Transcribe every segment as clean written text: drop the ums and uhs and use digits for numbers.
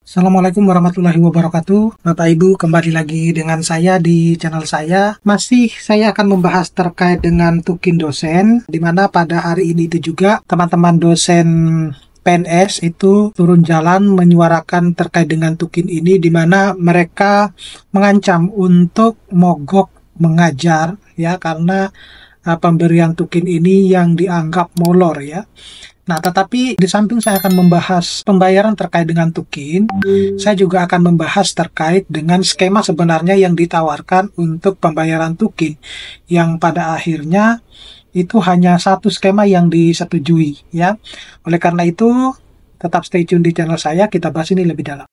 Assalamualaikum warahmatullahi wabarakatuh. Bapak Ibu, kembali lagi dengan saya di channel saya. Masih saya akan membahas terkait dengan tukin dosen, di mana pada hari ini itu juga teman-teman dosen PNS itu turun jalan menyuarakan terkait dengan tukin ini, di mana mereka mengancam untuk mogok mengajar ya, karena pemberian tukin ini yang dianggap molor ya. Nah, tetapi di samping saya akan membahas pembayaran terkait dengan tukin, saya juga akan membahas terkait dengan skema sebenarnya yang ditawarkan untuk pembayaran tukin, yang pada akhirnya itu hanya satu skema yang disetujui ya. Oleh karena itu, tetap stay tune di channel saya, kita bahas ini lebih dalam.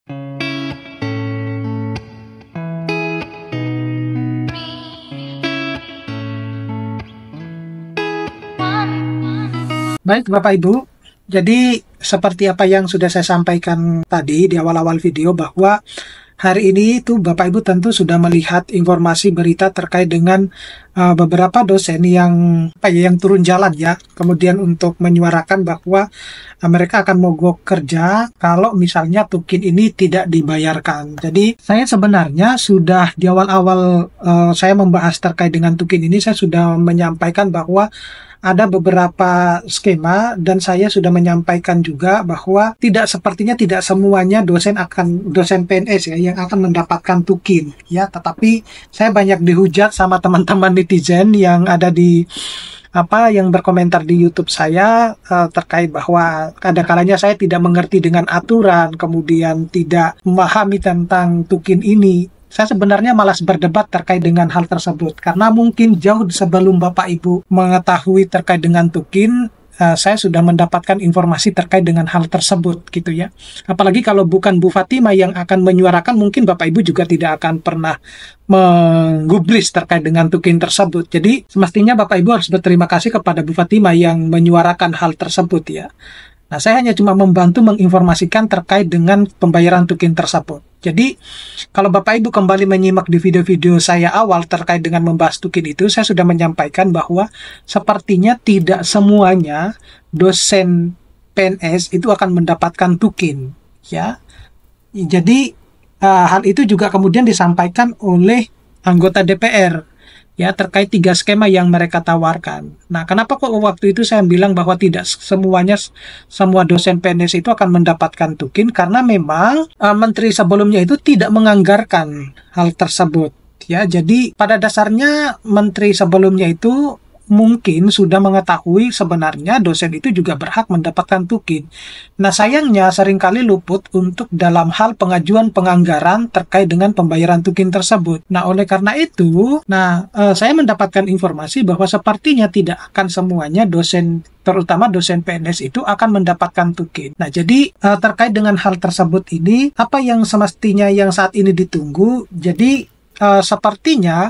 Baik Bapak Ibu, jadi seperti apa yang sudah saya sampaikan tadi di awal-awal video, bahwa hari ini itu Bapak Ibu tentu sudah melihat informasi berita terkait dengan beberapa dosen yang turun jalan ya, kemudian untuk menyuarakan bahwa mereka akan mogok kerja kalau misalnya tukin ini tidak dibayarkan. Jadi saya sebenarnya sudah di awal-awal saya membahas terkait dengan tukin ini, saya sudah menyampaikan bahwa ada beberapa skema, dan saya sudah menyampaikan juga bahwa sepertinya tidak semuanya dosen PNS ya yang akan mendapatkan tukin ya, tetapi saya banyak dihujat sama teman-teman netizen yang ada di yang berkomentar di YouTube saya terkait bahwa kadang-kadangnya saya tidak mengerti dengan aturan, kemudian tidak memahami tentang tukin ini. Saya sebenarnya malas berdebat terkait dengan hal tersebut, karena mungkin jauh sebelum Bapak Ibu mengetahui terkait dengan tukin, saya sudah mendapatkan informasi terkait dengan hal tersebut gitu ya. Apalagi kalau bukan Bu Fatima yang akan menyuarakan, mungkin Bapak Ibu juga tidak akan pernah menggubris terkait dengan tukin tersebut. Jadi semestinya Bapak Ibu harus berterima kasih kepada Bu Fatima yang menyuarakan hal tersebut ya. Nah, saya hanya cuma membantu menginformasikan terkait dengan pembayaran tukin tersebut. Jadi, kalau Bapak Ibu kembali menyimak di video-video saya awal terkait dengan membahas tukin itu, saya sudah menyampaikan bahwa sepertinya tidak semuanya dosen PNS itu akan mendapatkan tukin, ya. Jadi, hal itu juga kemudian disampaikan oleh anggota DPR, ya, terkait 3 skema yang mereka tawarkan. Nah, kenapa kok waktu itu saya bilang bahwa tidak semua dosen PNS itu akan mendapatkan tukin? Karena memang menteri sebelumnya itu tidak menganggarkan hal tersebut. Ya, jadi pada dasarnya menteri sebelumnya itu mungkin sudah mengetahui sebenarnya dosen itu juga berhak mendapatkan tukin. Nah, sayangnya seringkali luput untuk dalam hal pengajuan penganggaran terkait dengan pembayaran tukin tersebut. Nah, oleh karena itu, saya mendapatkan informasi bahwa sepertinya tidak akan semuanya dosen, terutama dosen PNS itu akan mendapatkan tukin. Nah, jadi terkait dengan hal tersebut ini, apa yang semestinya yang saat ini ditunggu, jadi sepertinya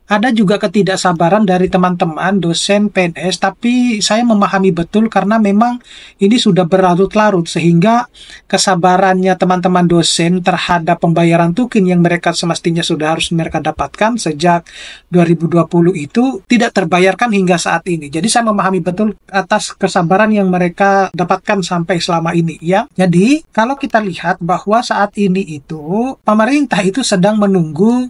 ada juga ketidaksabaran dari teman-teman dosen PNS, tapi saya memahami betul karena memang ini sudah berlarut-larut, sehingga kesabarannya teman-teman dosen terhadap pembayaran tukin yang mereka semestinya sudah harus mereka dapatkan sejak 2020 itu tidak terbayarkan hingga saat ini. Jadi saya memahami betul atas kesabaran yang mereka dapatkan sampai selama ini ya. Jadi kalau kita lihat bahwa saat ini itu pemerintah itu sedang menunggu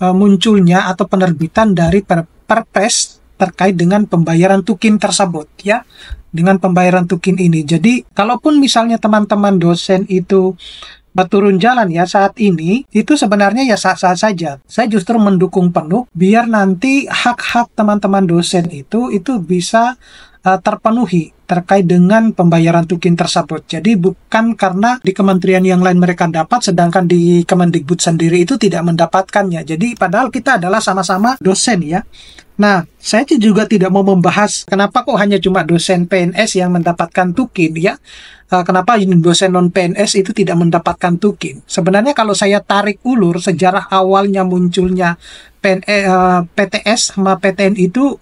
munculnya atau penerbitan dari perpres terkait dengan pembayaran tukin tersebut ya, dengan pembayaran tukin ini. Jadi kalaupun misalnya teman-teman dosen itu berturun jalan ya saat ini, itu sebenarnya ya sah-sah saja. Saya justru mendukung penuh biar nanti hak-hak teman-teman dosen itu bisa terpenuhi terkait dengan pembayaran tukin tersebut. Jadi bukan karena di kementerian yang lain mereka dapat, sedangkan di Kemendikbud sendiri itu tidak mendapatkannya. Jadi padahal kita adalah sama-sama dosen ya. Nah, saya juga tidak mau membahas kenapa kok hanya cuma dosen PNS yang mendapatkan tukin ya. Kenapa dosen non-PNS itu tidak mendapatkan tukin. Sebenarnya kalau saya tarik ulur sejarah awalnya munculnya PTS sama PTN itu,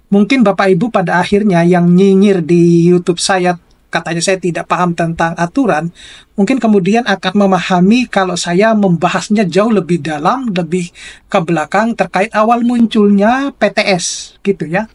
mungkin Bapak Ibu pada akhirnya yang nyinyir di YouTube saya, katanya saya tidak paham tentang aturan, mungkin kemudian akan memahami kalau saya membahasnya jauh lebih dalam, lebih ke belakang terkait awal munculnya PTS gitu ya.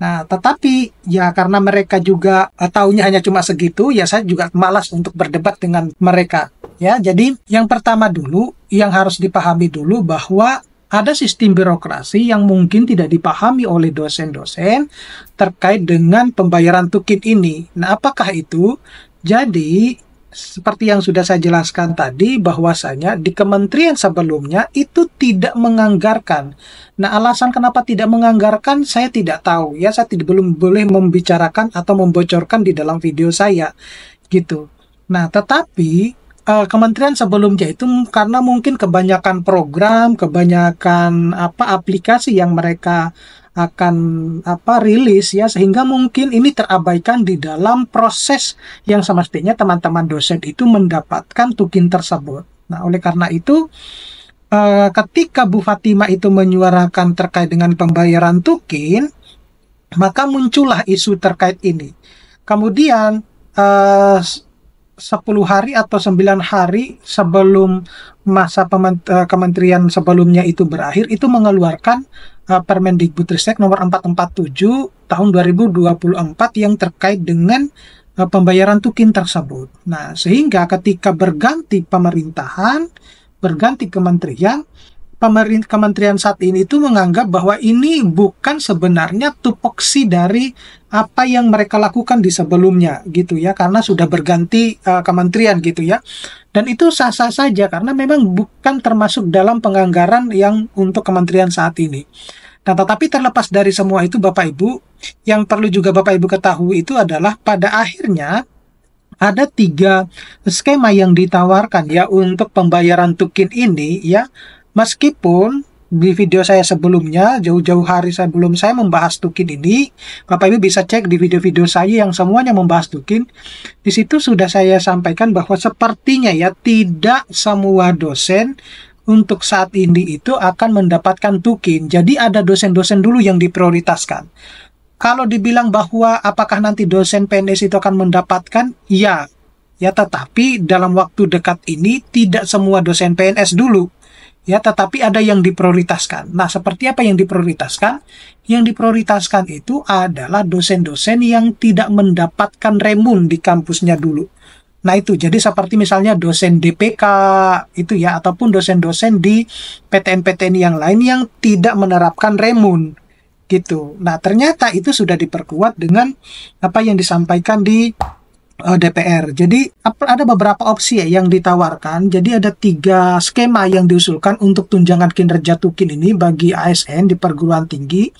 Nah, tetapi ya karena mereka juga taunya hanya cuma segitu, ya saya juga malas untuk berdebat dengan mereka. Ya, jadi yang pertama dulu, yang harus dipahami dulu bahwa ada sistem birokrasi yang mungkin tidak dipahami oleh dosen-dosen terkait dengan pembayaran tukin ini. Nah, apakah itu? Jadi, seperti yang sudah saya jelaskan tadi, bahwasanya di kementerian sebelumnya itu tidak menganggarkan. Nah, alasan kenapa tidak menganggarkan saya tidak tahu. Ya, saya belum boleh membicarakan atau membocorkan di dalam video saya, gitu. Nah, tetapi kementerian sebelumnya itu karena mungkin kebanyakan program, kebanyakan aplikasi yang mereka akan rilis ya, sehingga mungkin ini terabaikan di dalam proses yang semestinya teman-teman dosen itu mendapatkan tukin tersebut. Nah, oleh karena itu ketika Bu Fatima itu menyuarakan terkait dengan pembayaran tukin, maka muncullah isu terkait ini. Kemudian 10 hari atau 9 hari sebelum masa kementerian sebelumnya itu berakhir, itu mengeluarkan Permendikbudristek nomor 447 tahun 2024 yang terkait dengan pembayaran tukin tersebut. Nah, sehingga ketika berganti pemerintahan, berganti kementerian, kementerian saat ini itu menganggap bahwa ini bukan sebenarnya tupoksi dari apa yang mereka lakukan di sebelumnya gitu ya, karena sudah berganti kementerian gitu ya. Dan itu sah-sah saja karena memang bukan termasuk dalam penganggaran yang untuk kementerian saat ini. Nah, tetapi terlepas dari semua itu Bapak Ibu, yang perlu juga Bapak Ibu ketahui itu adalah pada akhirnya ada 3 skema yang ditawarkan ya untuk pembayaran tukin ini ya. Meskipun di video saya sebelumnya, jauh-jauh hari sebelum saya membahas tukin ini, Bapak Ibu bisa cek di video-video saya yang semuanya membahas tukin. Di situ sudah saya sampaikan bahwa sepertinya ya tidak semua dosen untuk saat ini itu akan mendapatkan tukin. Jadi ada dosen-dosen dulu yang diprioritaskan. Kalau dibilang bahwa apakah nanti dosen PNS itu akan mendapatkan, ya tetapi dalam waktu dekat ini tidak semua dosen PNS dulu. Ya, tetapi ada yang diprioritaskan. Nah, seperti apa yang diprioritaskan? Yang diprioritaskan itu adalah dosen-dosen yang tidak mendapatkan remun di kampusnya dulu. Nah, itu jadi seperti misalnya dosen DPK itu ya, ataupun dosen-dosen di PTN-PTN yang lain yang tidak menerapkan remun gitu. Nah, ternyata itu sudah diperkuat dengan apa yang disampaikan di DPR. Jadi ada beberapa opsi ya yang ditawarkan. Jadi ada 3 skema yang diusulkan untuk tunjangan kinerja tukin ini bagi ASN di perguruan tinggi.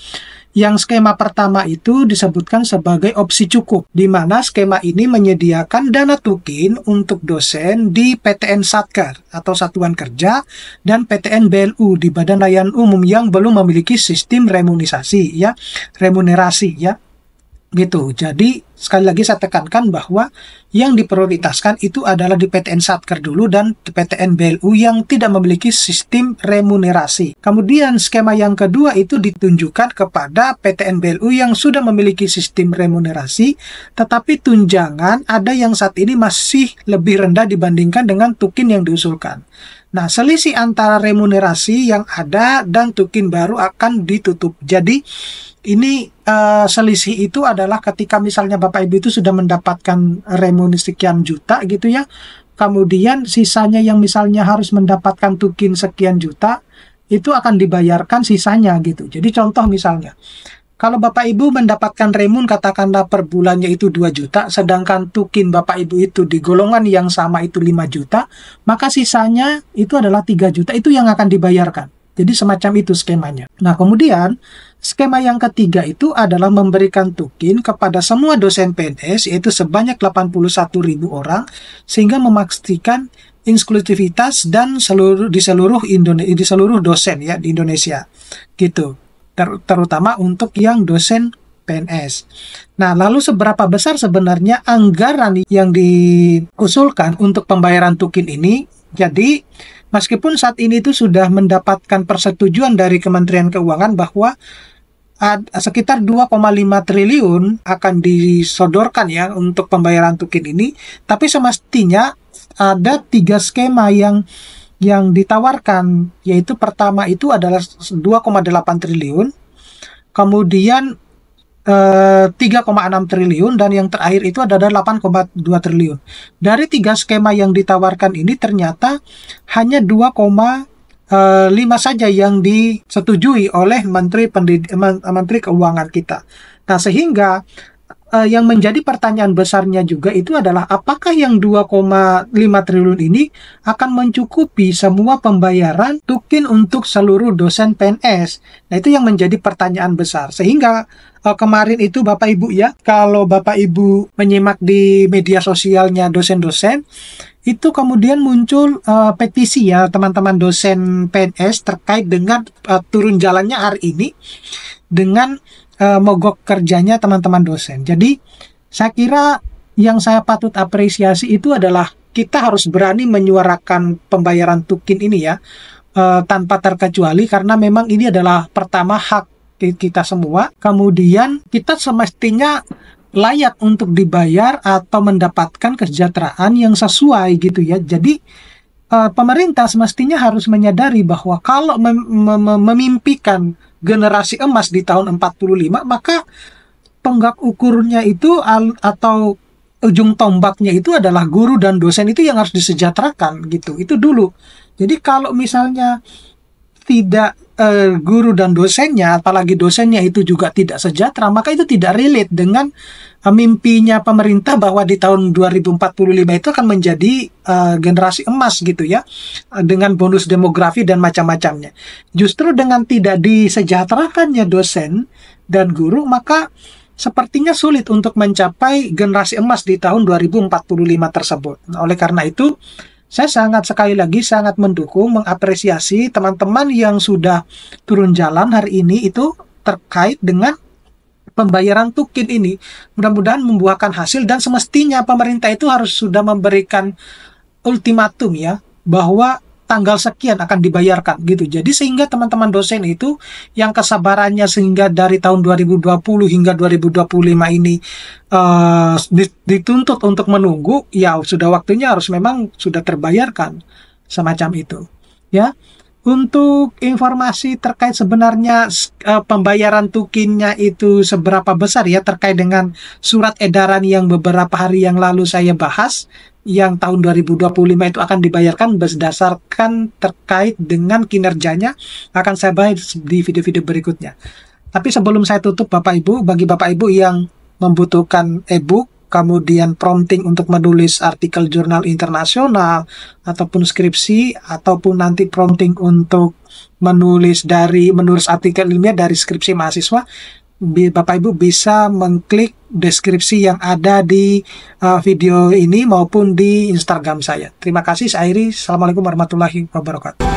Yang skema pertama itu disebutkan sebagai opsi cukup, di mana skema ini menyediakan dana tukin untuk dosen di PTN Satker atau Satuan Kerja dan PTN BLU di Badan Layanan Umum yang belum memiliki sistem remunerasi ya. Gitu. Jadi sekali lagi saya tekankan bahwa yang diprioritaskan itu adalah di PTN Satker dulu dan di PTN BLU yang tidak memiliki sistem remunerasi. Kemudian skema yang kedua itu ditunjukkan kepada PTN BLU yang sudah memiliki sistem remunerasi, tetapi tunjangan ada yang saat ini masih lebih rendah dibandingkan dengan tukin yang diusulkan. Nah, selisih antara remunerasi yang ada dan tukin baru akan ditutup. Jadi ini selisih itu adalah ketika misalnya Bapak Ibu itu sudah mendapatkan remunerasi sekian juta gitu ya, kemudian sisanya yang misalnya harus mendapatkan tukin sekian juta, itu akan dibayarkan sisanya gitu. Jadi contoh misalnya, kalau Bapak Ibu mendapatkan remun katakanlah per bulannya itu 2 juta, sedangkan tukin Bapak Ibu itu di golongan yang sama itu 5 juta, maka sisanya itu adalah 3 juta, itu yang akan dibayarkan. Jadi semacam itu skemanya. Nah, kemudian skema yang ketiga itu adalah memberikan tukin kepada semua dosen PNS, yaitu sebanyak 81.000 orang, sehingga memastikan inklusivitas dan di seluruh dosen ya di Indonesia. Gitu. Terutama untuk yang dosen PNS. Nah, lalu seberapa besar sebenarnya anggaran yang diusulkan untuk pembayaran tukin ini? Jadi, meskipun saat ini itu sudah mendapatkan persetujuan dari Kementerian Keuangan bahwa sekitar 2,5 triliun akan disodorkan ya untuk pembayaran tukin ini, tapi semestinya ada 3 skema yang ditawarkan, yaitu pertama itu adalah 2,8 triliun, kemudian 3,6 triliun dan yang terakhir itu adalah 8,2 triliun. Dari 3 skema yang ditawarkan ini ternyata hanya 2,5 saja yang disetujui oleh Menteri Keuangan kita. Nah, sehingga yang menjadi pertanyaan besarnya juga itu adalah apakah yang 2,5 triliun ini akan mencukupi semua pembayaran tukin untuk seluruh dosen PNS. Nah, itu yang menjadi pertanyaan besar. Sehingga kemarin itu Bapak Ibu ya, kalau Bapak Ibu menyimak di media sosialnya dosen-dosen, itu kemudian muncul petisi ya teman-teman dosen PNS terkait dengan turun jalannya hari ini dengan mogok kerjanya teman-teman dosen. Jadi saya kira yang saya patut apresiasi itu adalah kita harus berani menyuarakan pembayaran tukin ini ya, tanpa terkecuali, karena memang ini adalah pertama hak kita semua. Kemudian kita semestinya layak untuk dibayar atau mendapatkan kesejahteraan yang sesuai gitu ya. Jadi pemerintah semestinya harus menyadari bahwa kalau memimpikan generasi emas di tahun 45, maka tonggak ukurnya itu atau ujung tombaknya itu adalah guru dan dosen itu yang harus disejahterakan gitu. Itu dulu. Jadi kalau misalnya tidak guru dan dosennya, apalagi dosennya itu juga tidak sejahtera, maka itu tidak relate dengan mimpinya pemerintah bahwa di tahun 2045 itu akan menjadi generasi emas gitu ya, dengan bonus demografi dan macam-macamnya. Justru dengan tidak disejahterakannya dosen dan guru, maka sepertinya sulit untuk mencapai generasi emas di tahun 2045 tersebut. Oleh karena itu, saya sekali lagi sangat mendukung, mengapresiasi teman-teman yang sudah turun jalan hari ini itu terkait dengan pembayaran tukin ini. Mudah-mudahan membuahkan hasil, dan semestinya pemerintah itu harus sudah memberikan ultimatum ya, bahwa tanggal sekian akan dibayarkan gitu. Jadi sehingga teman-teman dosen itu yang kesabarannya sehingga dari tahun 2020 hingga 2025 ini dituntut untuk menunggu, ya sudah waktunya harus memang sudah terbayarkan semacam itu ya. Untuk informasi terkait sebenarnya pembayaran tukinnya itu seberapa besar ya, terkait dengan surat edaran yang beberapa hari yang lalu saya bahas, yang tahun 2025 itu akan dibayarkan berdasarkan terkait dengan kinerjanya, akan saya bahas di video-video berikutnya. Tapi sebelum saya tutup Bapak Ibu, bagi Bapak Ibu yang membutuhkan e-book, kemudian prompting untuk menulis artikel jurnal internasional, ataupun skripsi, ataupun nanti prompting untuk menulis artikel ilmiah dari skripsi mahasiswa, Bapak Ibu bisa mengklik deskripsi yang ada di video ini maupun di Instagram saya. Terima kasih, saya Airi. Assalamualaikum warahmatullahi wabarakatuh.